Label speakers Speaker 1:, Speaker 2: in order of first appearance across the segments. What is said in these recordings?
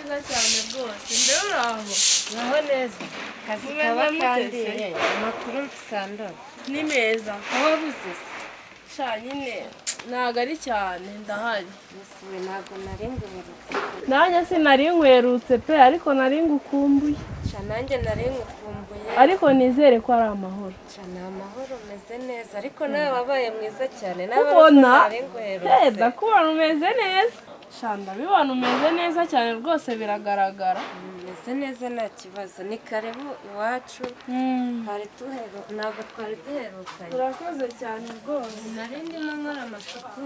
Speaker 1: neza cyane rwose mbere uraho
Speaker 2: naho neza kazi kaba kandi amakuru mfisando
Speaker 1: ni meza
Speaker 2: aho buze
Speaker 1: sha nyine ntago ari cyane ndahari
Speaker 2: nisuwe ntabwo nari nguherutse
Speaker 1: nanjye sinari nkwerutse pe ariko nari ngukumbuye
Speaker 2: sha nanjye nari ngukumbuye
Speaker 1: ariko nizere ko ari amahoro
Speaker 2: sha ni amahoro umeze neza ariko nawe wabaye mwiza cyane
Speaker 1: ubona
Speaker 2: nari nguherutse
Speaker 1: ndakubona umeze neza sha ndabibona umeze neza cyane rwose biragaragara
Speaker 2: umeze neza nta kibazo ni karibu iwacu ntabwo twari duherukanye
Speaker 1: urakoze cyane rwose
Speaker 2: nari ndimo nkora amasuku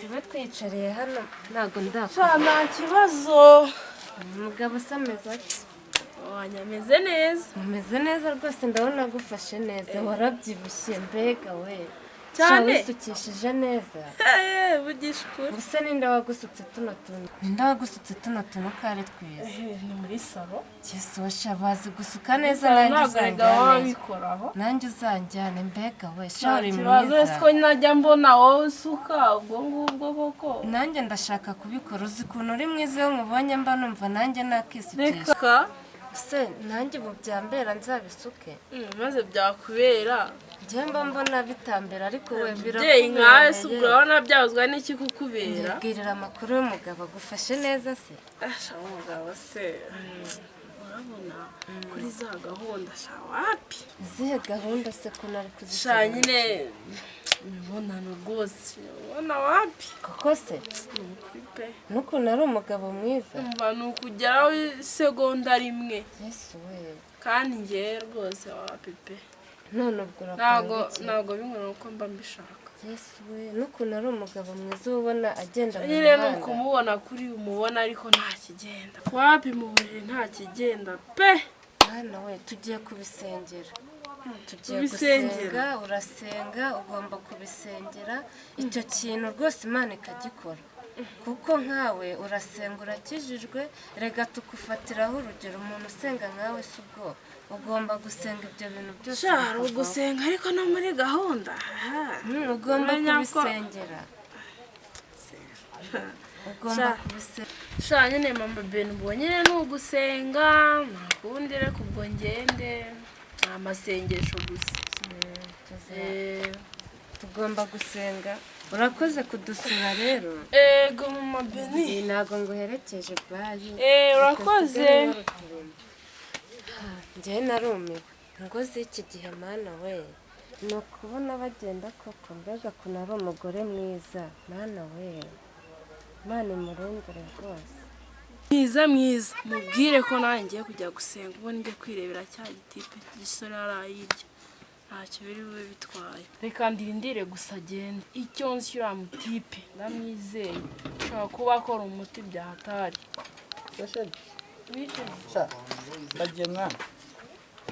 Speaker 2: tuba twicariye hano ntabwo ndakora
Speaker 1: sha nta kibazo
Speaker 2: umugabo se ameze ati
Speaker 1: wanjye ameze neza
Speaker 2: umeze neza rwose ndabona agufashe neza warabyibushye mbega we
Speaker 1: cyane
Speaker 2: wisukishije neza
Speaker 1: vugisha ukuri
Speaker 2: ubuse ninde wagusutse tuno tuntu ko ari twiza
Speaker 1: ni muri salo
Speaker 2: kisosha bazi gusuka neza nanjye uzanjyane mbega we shari mwiza
Speaker 1: ko najya mbona wowe usuka ubwo ngubwo koko
Speaker 2: nanjye ndashaka kubikora uzi ukuntu uri mwiza iyo nkubonye mba numva nanjye nakisukisha se nanjye ubu byambera nzabisuke
Speaker 1: maze byakubera
Speaker 2: njye mba mbona bitambera ariko we
Speaker 1: birakubera nkawe se ubwo urabona byazwa n'iki kukubera
Speaker 2: mbwirira amakuru y'umugabo agufashe neza se
Speaker 1: umugabo se urabona kuri za gahunda sha wapi
Speaker 2: izihe gahunda se ko nari
Speaker 1: kuzisha nyine imibonano rwose ubona wapi
Speaker 2: koko se n'ukuntu ari umugabo mwiza
Speaker 1: umva ni ukugeraho isegonda rimwe
Speaker 2: yesu we
Speaker 1: kandi ngewe rwose wapi pe
Speaker 2: none ubwo
Speaker 1: ntabwo binkora uko mba mbishaka
Speaker 2: yesu we n'ukuntu ari umugabo mwiza ubona agenda mu
Speaker 1: muhanda nyine ni ukumubona kuri umubona ariko nta kigenda wapi mu buriri nta kigenda pe
Speaker 2: hano we tugiye kubisengera tugiye gusenga urasenga ugomba kubisengera icyo kintu rwose Imana ikagikora kuko nkawe urasenga urakijijwe rega tukufatiraho urugero umuntu usenga nkawe si ubwo ugomba gusenga ibyo bintu byose
Speaker 1: shara ugusenga ariko no muri gahunda
Speaker 2: ugomba kubisengera ugomba kubisengera
Speaker 1: shara nyine mama Ben ubwo nyine ni ugusenga nakundi reka ubwo ngende amasengesho gusa
Speaker 2: tugomba gusenga urakoze kudusura rero
Speaker 1: ego mama Beni
Speaker 2: ntabwo nguherekeje bayi
Speaker 1: urakoze
Speaker 2: njyewe narumiwe ngo z'iki gihe mana we ni ukubona bagenda koko mbega ukuntu ari umugore mwiza mana we mana imurengere rwose
Speaker 1: mwiza mubwire ko nanjye ngiye kujya gusenga ubona njye kwirebera cya gitipe gisore arayirya ntacyo biri bube bitwaye reka ndirindire gusa agende icyo nzi uriya mutipe ndamwizeye ushobora kuba akora umuti byahatari
Speaker 3: ndagiye mwana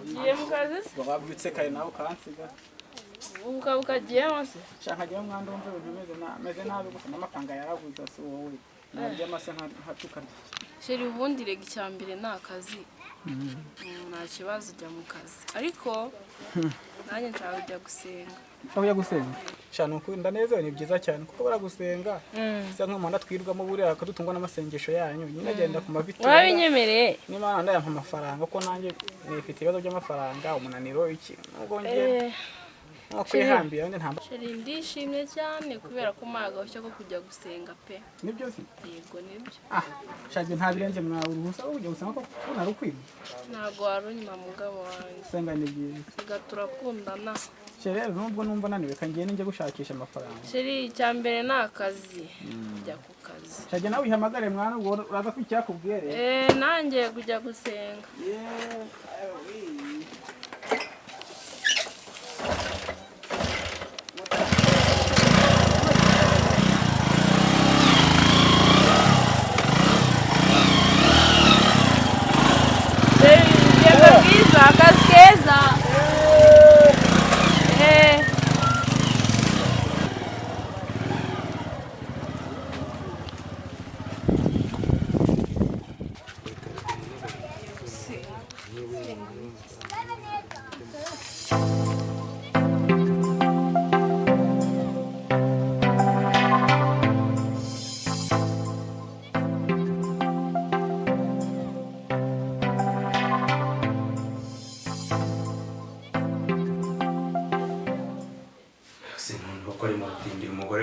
Speaker 1: ugiye mu kazi se
Speaker 3: wabyutse kare nawe ukansiga
Speaker 1: ukaba ukagiyemo se
Speaker 3: nshaka njyewe mwana wumva ibintu meze nabi gusa n'amafaranga yarabuze si wowe narya amase tukarya
Speaker 1: sheri ubundi rega icya mbere ni akazi nta kibazo ujya mu kazi ariko nanjye nshaka kujya gusenga
Speaker 3: ujya gusenga shana ukuri ndanezerewe ni byiza cyane kuko baragusenga bisa nk'umuhanda twirwamo buriya akadutungwa n'amasengesho yanyu nyine agenda ku mavitura
Speaker 1: urabinyemereye
Speaker 3: n'imana ndayampa amafaranga kuko nanjye nifite ibibazo by'amafaranga umunaniro iki nubwo njye nko kwihambira ndi ntabwo
Speaker 1: sheri ndishimye cyane kubera ko magahoshya ko kujya gusenga pe
Speaker 3: nibyo se
Speaker 1: yego nibyo
Speaker 3: shaje nta birenze mwawe uruhusa rwo kujya gusenga ko nari ukwima
Speaker 1: ntabwo warunyuma mugabo wanjye
Speaker 3: senga ni byiza
Speaker 1: siga turakundana
Speaker 3: sheri rero nubwo numva naniwe kangiye ninjye gushakisha amafaranga
Speaker 1: sheri icya mbere ni akazi kujya ku kazi
Speaker 3: shaje nawe uyihamagare mwana ubwo uraza kwicyakubwire
Speaker 1: nanjye kujya gusenga akazi keza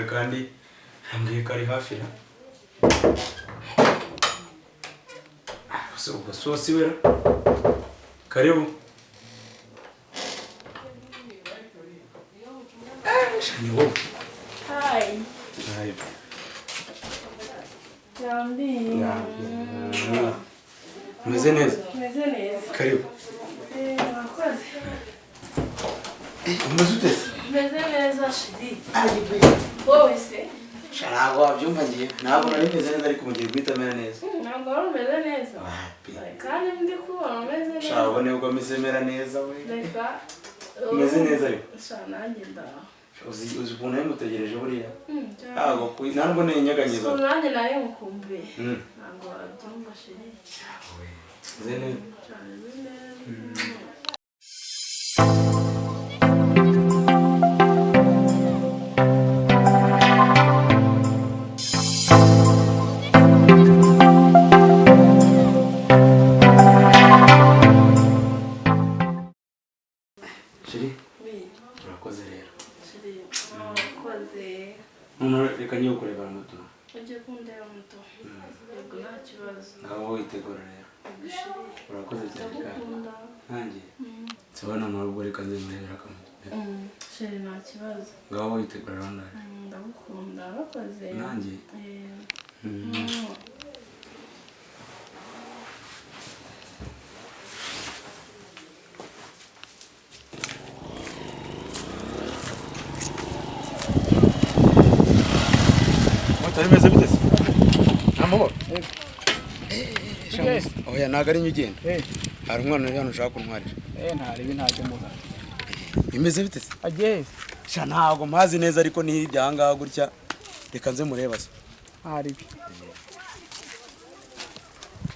Speaker 4: kure kandi ambwiye ko ari hafi na ubwo sosi wera karibu shani wowe
Speaker 1: Hi.
Speaker 4: Hi.
Speaker 1: Yambi.
Speaker 4: Meze neza
Speaker 1: Meze neza.
Speaker 4: karibu
Speaker 1: Mwakoze.
Speaker 4: umeze utese
Speaker 1: Meze neza shidi.
Speaker 4: ayi
Speaker 1: Wowe se?
Speaker 4: ntabwo wabyumva ngiye ntabwo nari meze neza ariko mugiye guhita mera neza
Speaker 1: Ntabwo wari umeze neza.
Speaker 4: wapi
Speaker 1: Kandi ndi kubona umeze neza.
Speaker 4: ntabwo nibwo meze mera neza we
Speaker 1: Reka.
Speaker 4: umeze neza ariko
Speaker 1: Nanjye ndaho.
Speaker 4: uzi ukuntu yamutegereje buriya ntabwo ntabwo ninyeganyeza
Speaker 1: So nanjye nari mukumbuye.
Speaker 4: Mm.
Speaker 1: Ntabwo wabyumva shidi.
Speaker 4: meze neza
Speaker 1: Cyane neza.
Speaker 4: shiri
Speaker 1: Oui.
Speaker 4: urakoze rero
Speaker 1: Shidi. Mwakoze.
Speaker 4: none reka ngiye kurebana muto
Speaker 1: Ujye kundeba muto. Yego nta kibazo.
Speaker 4: ngaho witegura rero
Speaker 1: Shidi.
Speaker 4: urakoze cyane kandi
Speaker 1: Ndagukunda.
Speaker 4: nanjye nsabona nubwo reka nze murebera akamuto
Speaker 1: Shidi nta kibazo.
Speaker 4: ngaho witegura rero
Speaker 1: Ndagukunda. Urakoze.
Speaker 4: nanjye utari meze bite se namubona oya ntabwo ari ugenda hari umwana uri hano ushaka kuntwarira
Speaker 3: ntarebe ntajya muzana
Speaker 4: bimeze bite se
Speaker 3: agiye
Speaker 4: sha ntabwo mpazi neza ariko ni hirya aha ngaha gutya reka nze mureba se
Speaker 3: haribi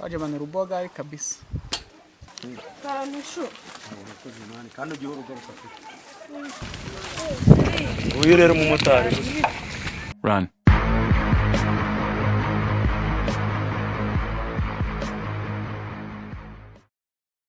Speaker 3: waje bana uruboga kabisa
Speaker 1: Karamisho.
Speaker 4: kandi ugiye urugaruka uyu rero umumotari
Speaker 5: Run.